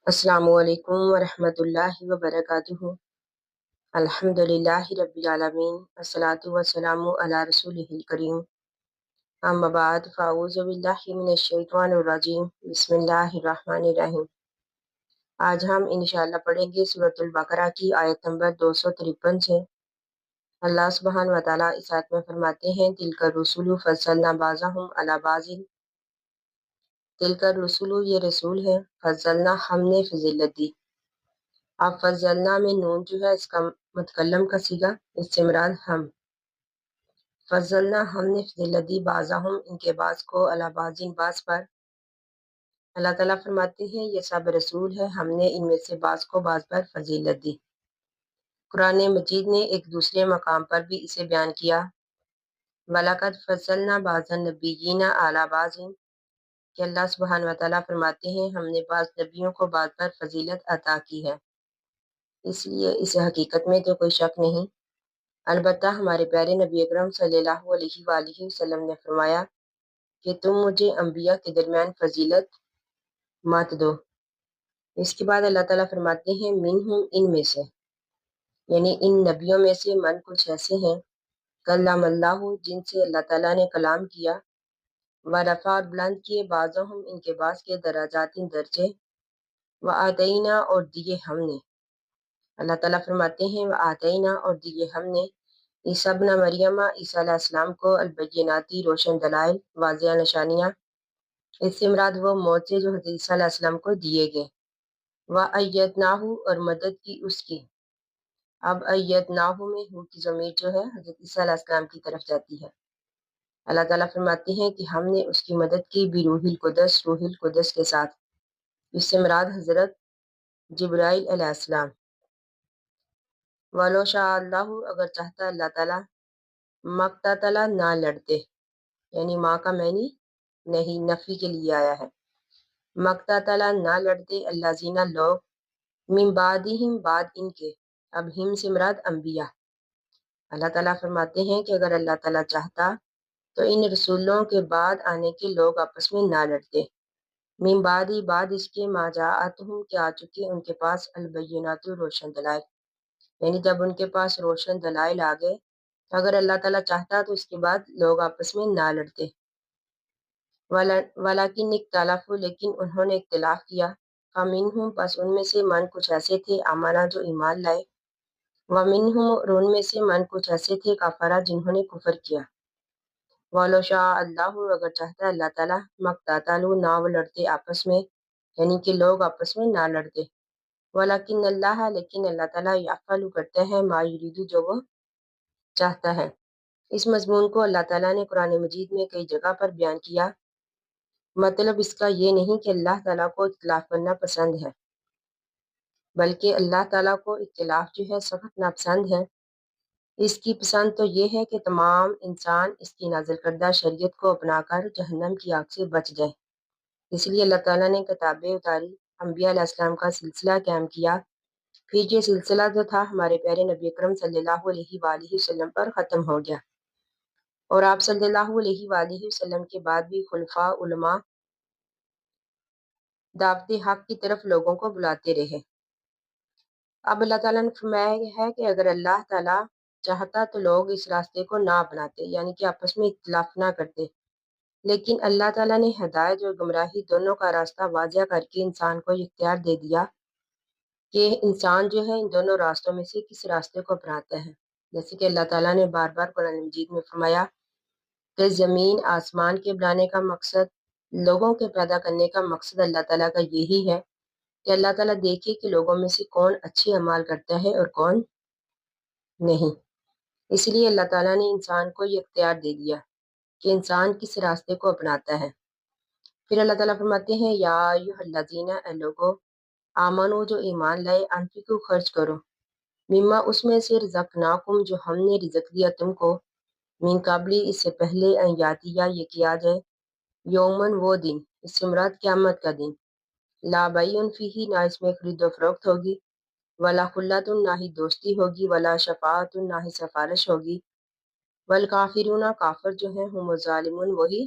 अस्सलामु अलैकुम वरहमतुल्लाहि वबरकातुहू। अल्हम्दुलिल्लाहि रब्बिल आलमीन अस्सलातु वस्सलामु अला रसूलिहिल करीम। अम्मा बाद फ़अऊज़ु बिल्लाहि मिनश शैतानिर रजीम। बिस्मिल्लाहिर रहमानिर रहीम। आज हम इंशाअल्लाह पढ़ेंगे सूरतुल बकरा की आयत नंबर 253 से। अल्लाह सुब्हान व तआला इस आयत में फरमाते हैं, तिलका रुसुलु फज़्ज़लना बाज़हुम अला बाज़िन। तिलका रुसुलु ये रसूल है, फज़्ज़लना हमने फजीलत दी। अब फज़लना में नून जो है इसका मुतकल्लम का सीगा, इससे मुराद हम। फज़लना हमने फजीलत दी बाज़हुम इनके बाज़ को अला बाज़िन बाज़ पर। अल्लाह ताला फरमाते हैं ये सब रसूल है, हमने इनमें से बाज़ को बाज़ पर फजीलत दी। कुरान मजीद ने एक दूसरे मकाम पर भी इसे बयान किया, वलक़द फ़ज़्ज़लना बाज़न नबिय्यीना अला बाज़िन, कि अल्लाह सुब्हान व तआला फरमाते हैं हमने बाज़ नबियों को बाज़ पर फजीलत अता की है। इसलिए इस हकीकत में तो कोई शक नहीं। अलबत्ता हमारे प्यारे नबी अकरम सल्लल्लाहु अलैहि वसल्लम ने फरमाया कि तुम मुझे अंबिया के दरमियान फजीलत मत दो। इसके बाद अल्लाह ताला फरमाते हैं मिनहुम इनमें से, यानी इन नबियों में से मन कुछ ऐसे हैं, कल्लमल्लाहु जिनसे अल्लाह ताला ने कलाम किया, व रफ़ा और बुलंद किए बाज़हुम इनके बाज़ के दराजातिन दर्जे, व आतईना और दिए हमने। अल्लाह ताला फरमाते हैं व आतईना और दिए हमने ईसा इब्न मरियम ईसा अलैहिस्सलाम को अलबय्यिनाती रोशन दलाइल वाज़िया निशानियाँ। इससे मुराद वो मौज़े जो हज़रत ईसा अलैहिस्सलाम को दिए गए। व अय्यदनाहु और मदद की उसकी। अब अय्यदनाहु में हु की ज़मीर जो है हज़रत ईसा अलैहिस्सलाम की तरफ जाती है। अल्लाह ताला फरमाते हैं कि हमने उसकी मदद की बिरूहिल कुदस रूहिल कुदस के साथ। इससे मुराद हज़रत जिब्राइल अलैहिस्सलाम। वलो शाअ अल्लाहु अगर चाहता अल्लाह ताला मक़ततला ना लड़ते, यानी माँ का मैनी नहीं नफ़ी के लिए आया है। मक़ततला ना लड़ते अल्लाज़ीना लोग मिन बादिहिम बाद इनके। अब हिम से मुराद अंबिया। अल्लाह ताला फरमाते हैं कि अगर अल्लाह ताला चाहता तो इन रसूलों के बाद आने के लोग आपस में ना लड़ते। मिन बादी बाद इसके मा जाअतहुम के आ चुके उनके पास अलबय्यिनातु रोशन दलाइल, यानी जब उनके पास रोशन दलाइल आ गए तो अगर अल्लाह ताला चाहता तो इसके बाद लोग आपस में ना लड़ते। वलाकिन इख्तलफू लेकिन उन्होंने इख्तिलाफ किया। फमिनहुम बस उनमें से मन कुछ ऐसे थे आमाना जो ईमान लाए, वमिनहुम और उनमें से मन कुछ ऐसे थे काफरा जिन्होंने कुफर किया। वलो शाअ अल्लाहु अगर चाहता अल्लाह ताला मक़ततलू ना वो लड़ते आपस में, यानी कि लोग आपस में ना लड़ते। वलाकिन अल्लाह लेकिन अल्लाह ताला यफ़अलु करता है मा युरीदु जो वो चाहता है। इस मज़मून को अल्लाह ताला ने कुरान मजीद में कई जगह पर बयान किया। मतलब इसका ये नहीं कि अल्लाह ताला को इख्तिलाफ करना पसंद है, बल्कि अल्लाह ताला को इख्तिलाफ जो है सख्त नापसंद है। इसकी पसंद तो ये है कि तमाम इंसान इसकी नाज़िल करदा शरीयत को अपनाकर जहन्नम की आग से बच जाए। इसलिए अल्लाह ताला ने किताबें उतारी, अंबिया अलैहिस्सलाम का सिलसिला कायम किया। फिर ये सिलसिला जो था हमारे प्यारे नबी अकरम सल्लल्लाहु अलैहि वसल्लम पर ख़त्म हो गया और आप सल्लल्लाहु अलैहि वसल्लम के बाद भी खुलफा उलमा दावत हक की तरफ लोगों को बुलाते रहे। अब अल्लाह ताला ने फरमाया है कि अगर अल्लाह ताला चाहता तो लोग इस रास्ते को ना अपनाते, यानी कि आपस में इख्तिलाफ ना करते। लेकिन अल्लाह ताला ने हिदायत और गुमराही दोनों का रास्ता वाज़िया करके इंसान को ये इख्तियार दे दिया कि इंसान जो है इन दोनों रास्तों में से किस रास्ते को अपनाता है। जैसे कि अल्लाह ताला ने बार बार कुरान मजीद में फरमाया कि ज़मीन आसमान के बनाने का मकसद, लोगों के पैदा करने का मकसद अल्लाह ताला का यही है कि अल्लाह ताला देखे कि लोगों में से कौन अच्छे अमाल करता है और कौन नहीं। इसलिए अल्लाह ताला ने इंसान को ये इख्तियार दे दिया कि इंसान किस रास्ते को अपनाता है। फिर अल्लाह ताला फरमाते हैं या अय्युहल्लज़ीना ए लोगो आमनो जो ईमान लाए अनफिकु खर्च करो मिम्मा उसमें से रज़क़नाकुम जो हमने रिज़्क दिया तुमको मिन क़ब्ली इससे पहले अन यातिया ये किया जाए यौमन वो दिन, इससे मुराद क़यामत का दिन, ला बैउन फीही ना इसमें खरीदो फरोख्त होगी, वला खुल्लतुन ना ही दोस्ती होगी, वला शफाअतुन ना ही सिफारिश होगी, वल काफिरूना काफिर जो हैं हुम ज़ालिमून वही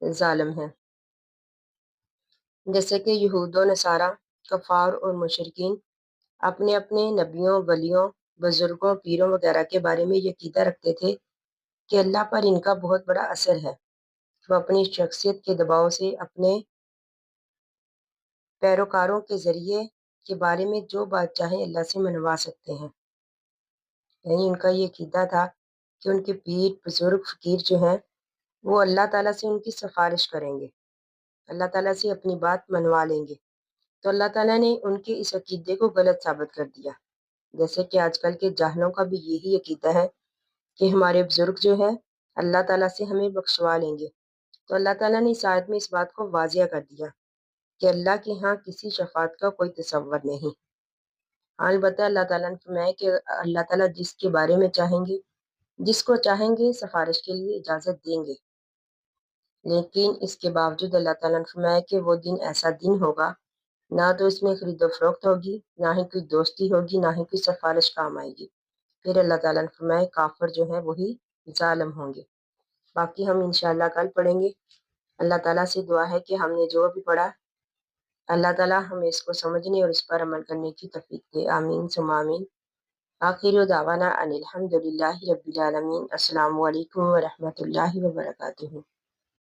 जालिम हैं। जैसे कि यहूद व नसारा کفار اور مشرکین اپنے اپنے نبیوں، ولیوں، بزرگوں، پیروں وغیرہ کے بارے میں یہ عقیدہ رکھتے تھے کہ اللہ پر ان کا بہت بڑا اثر ہے۔ وہ اپنی شخصیت کے دباؤ سے اپنے پیروکاروں کے ذریعے کے بارے میں جو بات چاہیں اللہ سے منوا سکتے ہیں۔ یعنی ان کا یہ عقیدہ تھا کہ ان کے پیر، بزرگ، فقیر جو ہیں وہ اللہ تعالیٰ سے ان کی سفارش کریں گے، اللہ تعالیٰ سے اپنی بات منوا لیں گے۔ تو اللہ تعالیٰ نے ان کے اس عقیدے کو غلط ثابت کر دیا، جیسے کہ آج کل کے جاہلوں کا بھی یہی عقیدہ ہے کہ ہمارے بزرگ جو ہے اللہ تعالیٰ سے ہمیں بخشوا لیں گے۔ تو اللہ تعالیٰ نے اس آیت میں اس بات کو واضح کر دیا کہ اللہ کے ہاں کسی شفاعت کا کوئی تصور نہیں۔ البتہ اللہ تعالیٰ نے فرمایا کہ اللہ تعالیٰ جس کے بارے میں چاہیں گے، جس کو چاہیں گے سفارش کے لیے اجازت دیں گے، لیکن اس کے باوجود اللہ تعالیٰ نے فرمایا کہ وہ دن ایسا دن ہوگا نہ تو اس میں خرید و فروخت ہوگی، نہ ہی کوئی دوستی ہوگی، نہ ہی کوئی سفارش کام آئے گی۔ پھر اللہ تعالیٰ نے فرمایا کافر جو ہیں وہی ظالم ہوں گے۔ باقی ہم انشاءاللہ کل پڑھیں گے۔ اللہ تعالیٰ سے دعا ہے کہ ہم نے جو بھی پڑھا اللہ تعالیٰ ہمیں اس کو سمجھنے اور اس پر عمل کرنے کی توفیق دے۔ آمین ثم آمین۔ آخر دعوانا ان الحمد للہ رب العالمین۔ السلام علیکم ورحمۃ اللہ وبرکاتہ۔